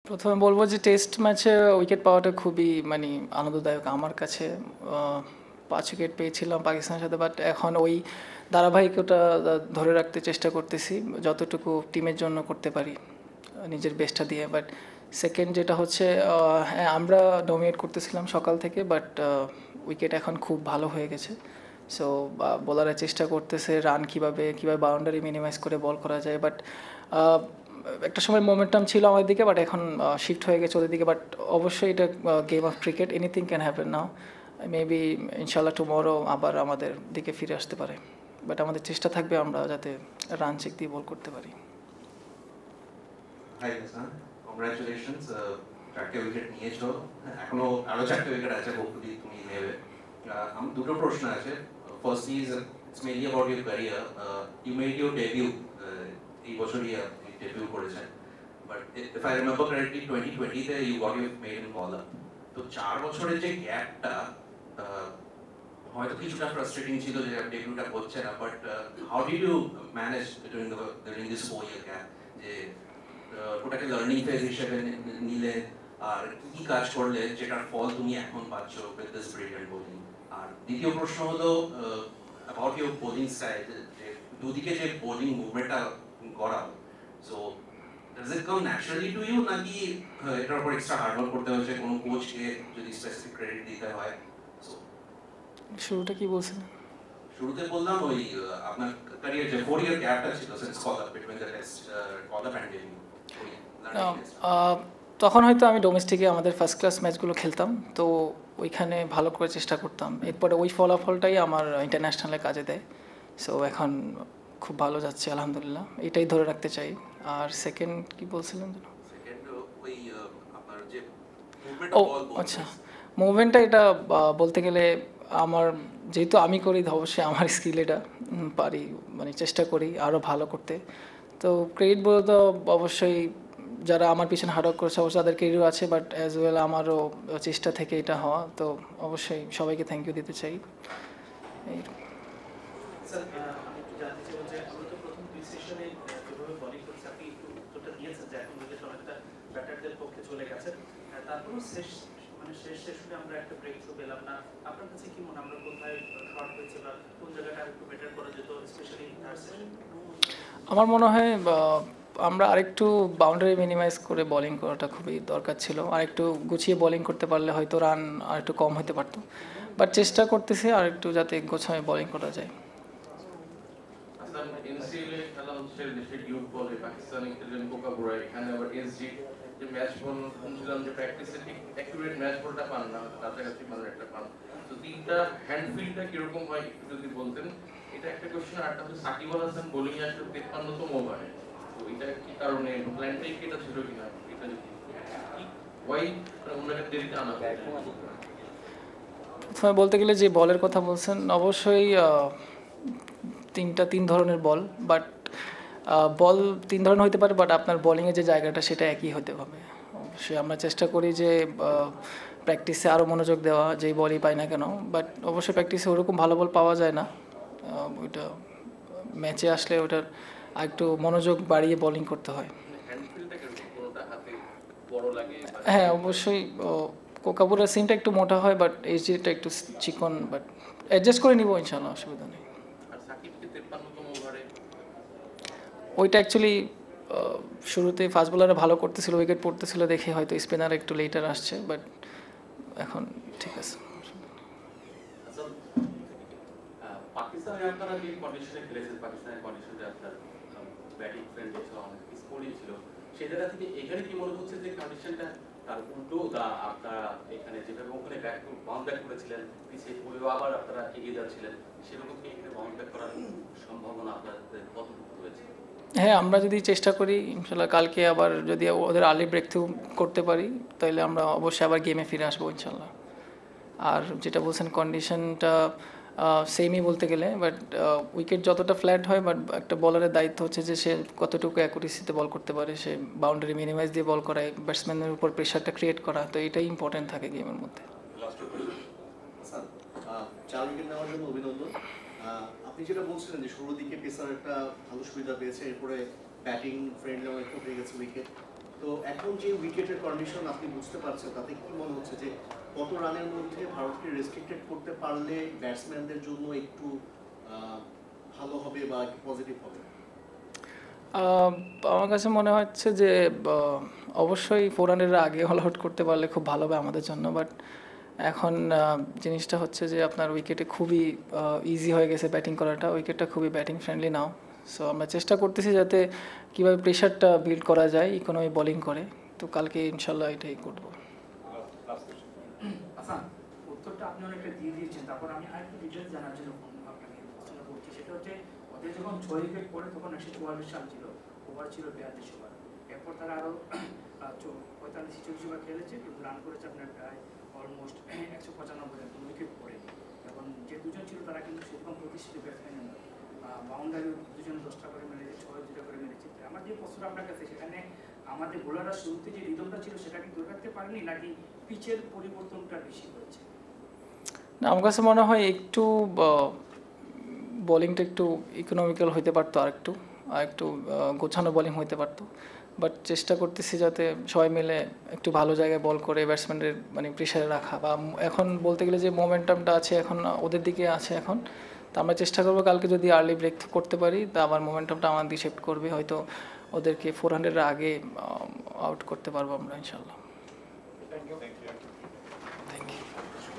প্রথমে বলবো যে টেস্ট ম্যাচে উইকেট পাওয়াটা খুবই মানে আনন্দদায়ক আমার কাছে। 5 উইকেট পেয়েছিলাম পাকিস্তানের সাথে, বাট এখন ওই ধারাবাহিকতা ধরে রাখতে চেষ্টা করতেছি যতটুকু টিমের জন্য করতে পারি নিজের বেস্টটা দিয়ে। বাট সেকেন্ড যেটা হচ্ছে, হ্যাঁ আমরা ডমিনেট করতেছিলাম সকাল থেকে, বাট উইকেট এখন খুব ভালো হয়ে গেছে। সো বোলাররা চেষ্টা করতেছে রান কীভাবে বাউন্ডারি মিনিমাইজ করে বল করা যায়। বাট একটা সময় মোমেন্টাম ছিল আমাদের দিকে, বাট এখন শিফট হয়ে গেছে ওদের দিকে। বাট অবশ্যই এটা game of cricket, anything can happen now. Maybe ইনশাল্লাহ টুমরো আবার আমাদের দিকে ফিরে আসতে পারে, বাট আমাদের চেষ্টা থাকবে আমরা যাতে রান চেক দিয়ে বল করতে পারি। হাই হাসান, কংগ্রাচুলেশনস, 4টে উইকেট নিয়েছো, এখনো আরো 4টে উইকেট আছে, হোপফুলি তুমি নেবে। আমার দুটো প্রশ্ন আছে। First is it's mainly about your career. You made your debut এই বছরই আপনি ডেবিউ করেছেন, but if I remember correctly 2020-তে you got your maiden bowler. তো 4 বছরের যে গ্যাপটা হয়তো কিছুটা ফ্রাস্ট্রেটিং ছিল যে ডেবিউটা হচ্ছে না, but how did you manage during this 4-year gap, যে ওটাকে লার্নিং ফেজ হিসেবে নিলে আর কি কাজ করলে যেটার ফল তুমি এখন পাচ্ছ উইথ দিস ব্রিলিয়ান্ট বোলিং? আর দ্বিতীয় প্রশ্ন হলো অ্যাবাউট ইউর বোলিং স্টাইল, যে দুদিকে যে বোলিং মুভমেন্টটা করা, so does it come naturally to you, নাকি এটার উপর এক্সট্রা হার্ডওয়ার্ক করতে হচ্ছে, কোনো কোচকে যদি স্পেসিফিক ক্রেডিট দিতে হয়? শুরুটা কি বলছেন? শুরুতে বললাম ওই আপনার ক্যারিয়ার যে 4-year গ্যাপটা ছিল since call up between the test call up and debut, তখন হয়তো আমি ডোমেস্টিকে আমাদের ফার্স্ট ক্লাস ম্যাচগুলো খেলতাম, তো ওইখানে ভালো করে চেষ্টা করতাম। এরপরে ওই ফলাফলটাই আমার ইন্টারন্যাশনালে কাজে দেয়। সো এখন খুব ভালো যাচ্ছে আলহামদুলিল্লাহ, এটাই ধরে রাখতে চাই। আর সেকেন্ড কি বলছিলেন? ও আচ্ছা, মুভমেন্টটা এটা বলতে গেলে আমার যেহেতু আমি করি, অবশ্যই আমার স্কিল এটা পারি, মানে চেষ্টা করি আরও ভালো করতে। তো ক্রেডিট বলে তো অবশ্যই যারা আমার পিছনে হার্ডওয়ার্ক করেছে অবশ্যই তাদের ক্রেডিটও আছে, বাট অ্যাজ ওয়েল আমারও চেষ্টা থেকে এটা হওয়া, তো অবশ্যই সবাইকে থ্যাংক ইউ দিতে চাই। আমার মনে হয় আমরা আরেকটু বাউন্ডারি মিনিমাইজ করে বোলিং করাটা খুবই দরকার ছিল। আরেকটু গুছিয়ে বোলিং করতে পারলে হয়তো রান আরেকটু কম হতে পারতো, বাট চেষ্টা করতেছি আরেকটু যাতে গোছায় বোলিং করা যায়। তিনটা হ্যান্ডফিল্ডটা কিরকম হয় যদি বলতেন, এটা একটা কোশ্চেন। আর একটা হচ্ছে সাকিব আল হাসান বোলিং এ আসলে 53তম ওভারে, তো এটা কি কারণে প্ল্যানটাই কি এটা ছিল কিনা, এটা যদি ওয়াই ওনাকে দেরিতে আনা হয়? প্রথমে বলতে গেলে যে বলের কথা বলছেন, অবশ্যই তিন ধরনের বল, বাট বল 3 ধরনের হতে পারে, বাট আপনার বোলিংয়ের যে জায়গাটা সেটা একই হতে হবে। অবশ্যই আমরা চেষ্টা করি যে প্র্যাকটিসে আরও মনোযোগ দেওয়া, যেই বলই পাই না কেন, বাট অবশ্যই প্র্যাকটিসে ওরকম ভালো বল পাওয়া যায় না। ওইটা ম্যাচে আসলে ওটার একটু মনোযোগ বাড়িয়ে বোলিং করতে হয়। হ্যাঁ অবশ্যই, কোকাবুরের সিমটা একটু মোটা হয়, বাট এইচডিটা একটু চিকন, বাট অ্যাডজাস্ট করে নিব ইনশাল্লাহ, অসুবিধা নেই। ওইটা অ্যাকচুয়ালি শুরুতে ফাস্ট বোলারে ভালো করতেছিল, উইকেট পড়তেছিল দেখে হয়তো স্পিনার একটু লেটার আসছে, বাট এখন ঠিক আছে। পাকিস্তানে আপনারা যে কন্ডিশনে খেলেছেন, পাকিস্তানের কন্ডিশনে আপনার ব্যাটিং ফ্রেন্ড ছিল, অনেক স্কোরিং ছিল, সেই জায়গা থেকে এখানে কি মনে হচ্ছে যে কন্ডিশনটা তার উল্টো, আপনারা এখানে যেভাবে ওখানে বাউন্ড ব্যাক করেছিলেন পিছিয়ে পড়েও আবার আপনারা এগিয়ে যাচ্ছিলেন, সেরকম কি এখানে বাউন্ড ব্যাক করার সম্ভাবনা আপনাদের কতটুকু রয়েছে? হ্যাঁ আমরা যদি চেষ্টা করি ইনশাল্লাহ, কালকে আবার যদি ওদের আর্লি ব্রেক থ্রু করতে পারি তাহলে আমরা অবশ্যই আবার গেমে ফিরে আসবো ইনশাল্লাহ। আর যেটা বলছেন কন্ডিশনটা সেমই বলতে গেলে, বাট উইকেট যতটা ফ্ল্যাট হয়, বাট একটা বলারের দায়িত্ব হচ্ছে যে সে কতটুকু অ্যাকুরেসিতে বল করতে পারে, সে বাউন্ডারি মিনিমাইজ দিয়ে বল করায়, ব্যাটসম্যানের উপর প্রেশারটা ক্রিয়েট করা, তো এটাই ইম্পর্টেন্ট থাকে গেমের মধ্যে। আপনি যেটা বলছিলেন যে শুরুর দিকে পেসার একটা ভালো সুবিধা পেয়েছে, এরপরে ব্যাটিং ফ্রেন্ডলি অনেকটা হয়ে গেছে উইকেট, তো এখন যে উইকেটের কন্ডিশন আপনি বুঝতে পারছেন, তাতে কি মনে হচ্ছে যে কত রানের মধ্যে ভারতকে রেস্ট্রিক্টেড করতে পারলে ব্যাটসম্যানদের জন্য একটু ভালো হবে বা পজিটিভ হবে? আমার কাছে মনে হচ্ছে যে অবশ্যই 4 রানের আগে অল আউট করতে পারলে খুব ভালো হবে আমাদের জন্য, বাট এখন জিনিসটা হচ্ছে যে আপনার উইকেটে খুবই ইজি হয়ে গেছে ব্যাটিং করাটা, উইকেটটা খুবই ব্যাটিং ফ্রেন্ডলি নাও। সো আমরা চেষ্টা করতেছি যাতে কীভাবে প্রেশারটা বিল্ড করা যায় ইকোনমি বোলিং করে, তো কালকে ইনশাল্লাহ এটাই করবো। আচ্ছা, উত্তরটা আপনি অনেকটা দিয়ে দিয়েছেন, তারপর আমি আরেকটু ডিটেলস জানার জন্য আপনাকে প্রশ্ন করছি। সেটা হচ্ছে ওদের যখন 6 উইকেট পড়ে তখন 144 রান ছিল, ওভার ছিল 42 ওভার। এরপর তারা আরও 45-46 ওভার খেলেছে, কিন্তু রান করেছে আপনার প্রায় অলমোস্ট 195 রান, 2 উইকেট পড়ে। এখন যে দুজন ছিল তারা কিন্তু সেরকম প্রতিষ্ঠিত ব্যাটসম্যান নয়, বাউন্ডারি দুজন 10টা করে মেরেছে, 6 দুটা করে মেরেছে। আমার যে প্রশ্নটা আপনার কাছে, সেখানে আমাদের বোলাররা শুরুতে যে রিদমটা ছিল সেটা কি ধরে রাখতে পারেনি, নাকি পিচের পরিবর্তনটা বেশি হয়েছে? না, আমার কাছে মনে হয় একটু বোলিংটা একটু ইকোনমিক্যাল হইতে পারতো, আর একটু গোছানো বোলিং হইতে পারতো, বাট চেষ্টা করতেছি যাতে সবাই মিলে একটু ভালো জায়গায় বল করে ব্যাটসম্যানদের মানে প্রেশারে রাখা, বা এখন বলতে গেলে যে মোমেন্টামটা আছে এখন ওদের দিকে আছে এখন, তো আমরা চেষ্টা করবো কালকে যদি আর্লি ব্রেক করতে পারি তা আবার মোমেন্টামটা আমার দিকে শিফট করবে, হয়তো ওদেরকে 400-এর আগে আউট করতে পারবো আমরা ইনশাল্লাহ। Thank you.